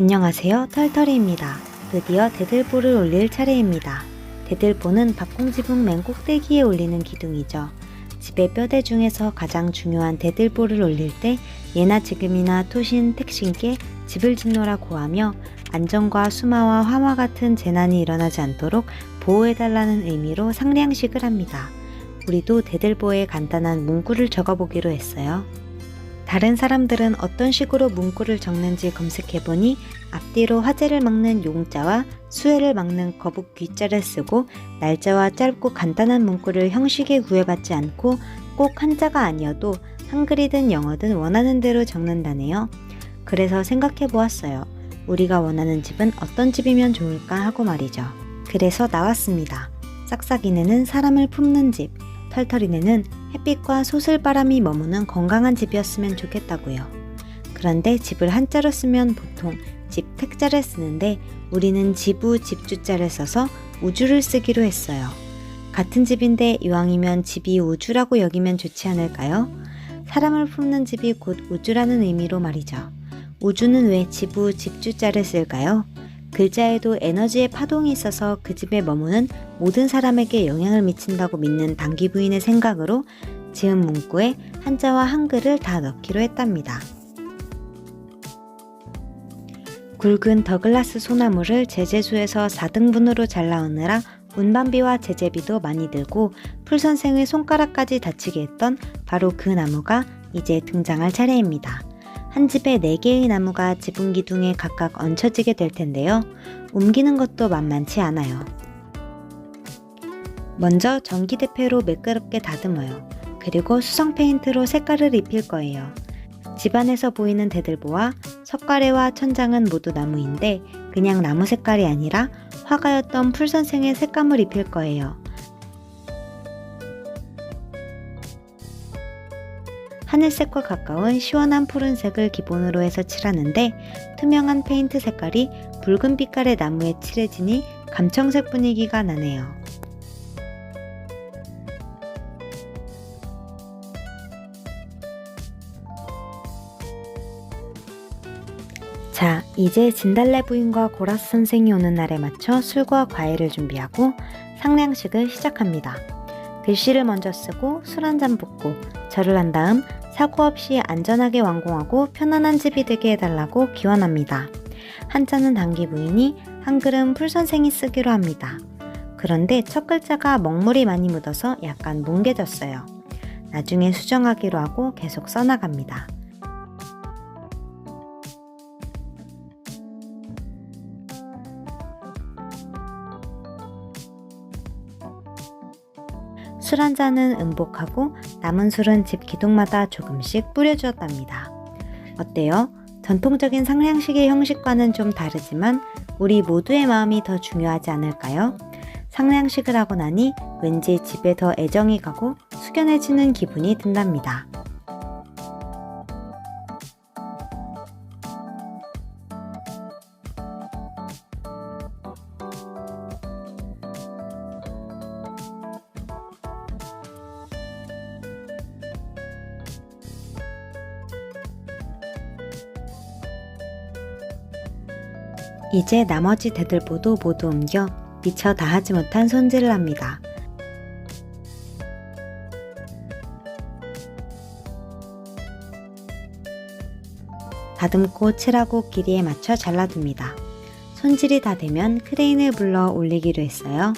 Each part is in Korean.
안녕하세요, 털털이입니다. 드디어 대들보를 올릴 차례입니다. 대들보는 박공지붕 맨 꼭대기에 올리는 기둥이죠. 집의 뼈대 중에서 가장 중요한 대들보를 올릴 때 예나 지금이나 토신 택신께 집을 짓노라 고하며 안전과 수마와 화마 같은 재난이 일어나지 않도록 보호해달라는 의미로 상량식을 합니다. 우리도 대들보에 간단한 문구를 적어보기로 했어요. 다른 사람들은 어떤 식으로 문구를 적는지 검색해보니 앞뒤로 화재를 막는 용자와 수해를 막는 거북 귀자를 쓰고 날짜와 짧고 간단한 문구를 형식에 구애받지 않고 꼭 한자가 아니어도 한글이든 영어든 원하는 대로 적는다네요. 그래서 생각해보았어요. 우리가 원하는 집은 어떤 집이면 좋을까 하고 말이죠. 그래서 나왔습니다. 싹싹이네는 사람을 품는 집, 털털이네는 햇빛과 소슬바람이 머무는 건강한 집이었으면 좋겠다고요. 그런데 집을 한자로 쓰면 보통 집 택자를 쓰는데 우리는 지부 집주자를 써서 우주를 쓰기로 했어요. 같은 집인데 이왕이면 집이 우주라고 여기면 좋지 않을까요? 사람을 품는 집이 곧 우주라는 의미로 말이죠. 우주는 왜 지부 집주자를 쓸까요? 글자에도 에너지의 파동이 있어서 그 집에 머무는 모든 사람에게 영향을 미친다고 믿는 단기 부인의 생각으로 지은 문구에 한자와 한글을 다 넣기로 했답니다. 굵은 더글라스 소나무를 제재소에서 4등분으로 잘라오느라 운반비와 제재비도 많이 들고 풀선생의 손가락까지 다치게 했던 바로 그 나무가 이제 등장할 차례입니다. 한 집에 4개의 나무가 지붕 기둥에 각각 얹혀지게 될 텐데요. 옮기는 것도 만만치 않아요. 먼저 전기대패로 매끄럽게 다듬어요. 그리고 수성 페인트로 색깔을 입힐 거예요. 집안에서 보이는 대들보와 석가래와 천장은 모두 나무인데 그냥 나무 색깔이 아니라 화가였던 풀선생의 색감을 입힐 거예요. 하늘색과 가까운 시원한 푸른색을 기본으로 해서 칠하는데 투명한 페인트 색깔이 붉은 빛깔의 나무에 칠해지니 감청색 분위기가 나네요. 자, 이제 진달래 부인과 고라스 선생이 오는 날에 맞춰 술과 과일을 준비하고 상량식을 시작합니다. 글씨를 먼저 쓰고 술 한잔 붓고 절을 한 다음 사고 없이 안전하게 완공하고 편안한 집이 되게 해달라고 기원합니다. 한자는 단기 부인이 한글은 풀선생이 쓰기로 합니다. 그런데 첫 글자가 먹물이 많이 묻어서 약간 뭉개졌어요. 나중에 수정하기로 하고 계속 써나갑니다. 술 한 잔은 음복하고 남은 술은 집 기둥마다 조금씩 뿌려주었답니다. 어때요? 전통적인 상량식의 형식과는 좀 다르지만 우리 모두의 마음이 더 중요하지 않을까요? 상량식을 하고 나니 왠지 집에 더 애정이 가고 숙연해지는 기분이 든답니다. 이제 나머지 대들보도 모두 옮겨 미처 다 하지 못한 손질을 합니다. 다듬고 칠하고 길이에 맞춰 잘라둡니다. 손질이 다 되면 크레인을 불러 올리기로 했어요.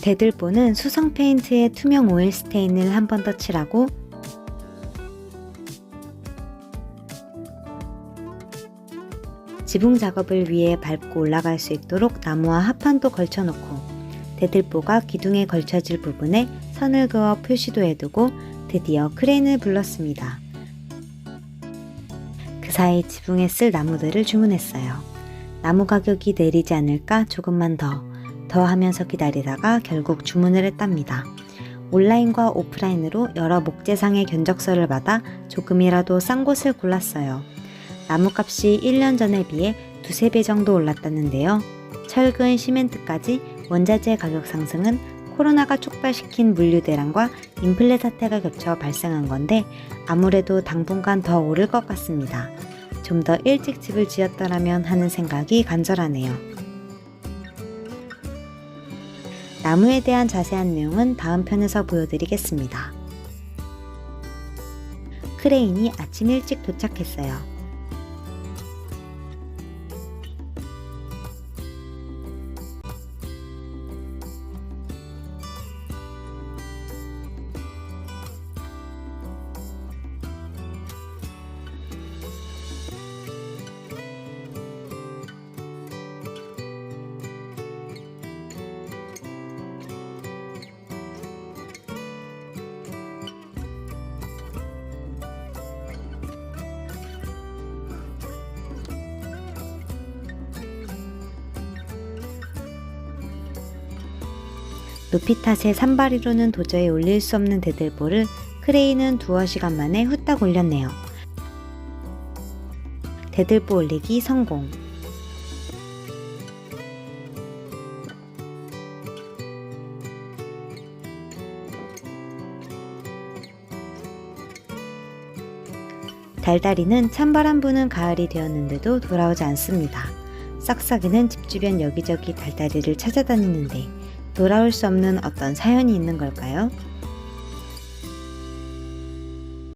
대들보는 수성 페인트에 투명 오일 스테인을 한 번 더 칠하고 지붕 작업을 위해 밟고 올라갈 수 있도록 나무와 합판도 걸쳐놓고 대들보가 기둥에 걸쳐질 부분에 선을 그어 표시도 해두고 드디어 크레인을 불렀습니다. 그 사이 지붕에 쓸 나무들을 주문했어요. 나무 가격이 내리지 않을까 조금만 더 하면서 기다리다가 결국 주문을 했답니다. 온라인과 오프라인으로 여러 목재상의 견적서를 받아 조금이라도 싼 곳을 골랐어요. 나무값이 1년 전에 비해 두세 배 정도 올랐다는데요. 철근, 시멘트까지 원자재 가격 상승은 코로나가 촉발시킨 물류 대란과 인플레 사태가 겹쳐 발생한 건데 아무래도 당분간 더 오를 것 같습니다. 좀 더 일찍 집을 지었더라면 하는 생각이 간절하네요. 나무에 대한 자세한 내용은 다음 편에서 보여드리겠습니다. 크레인이 아침 일찍 도착했어요. 높이 탓에 산발이로는 도저히 올릴 수 없는 대들보를 크레인은 두어 시간 만에 후딱 올렸네요. 대들보 올리기 성공! 달다리는 찬바람 부는 가을이 되었는데도 돌아오지 않습니다. 싹싹이는 집 주변 여기저기 달다리를 찾아다니는데 돌아올 수 없는 어떤 사연이 있는 걸까요?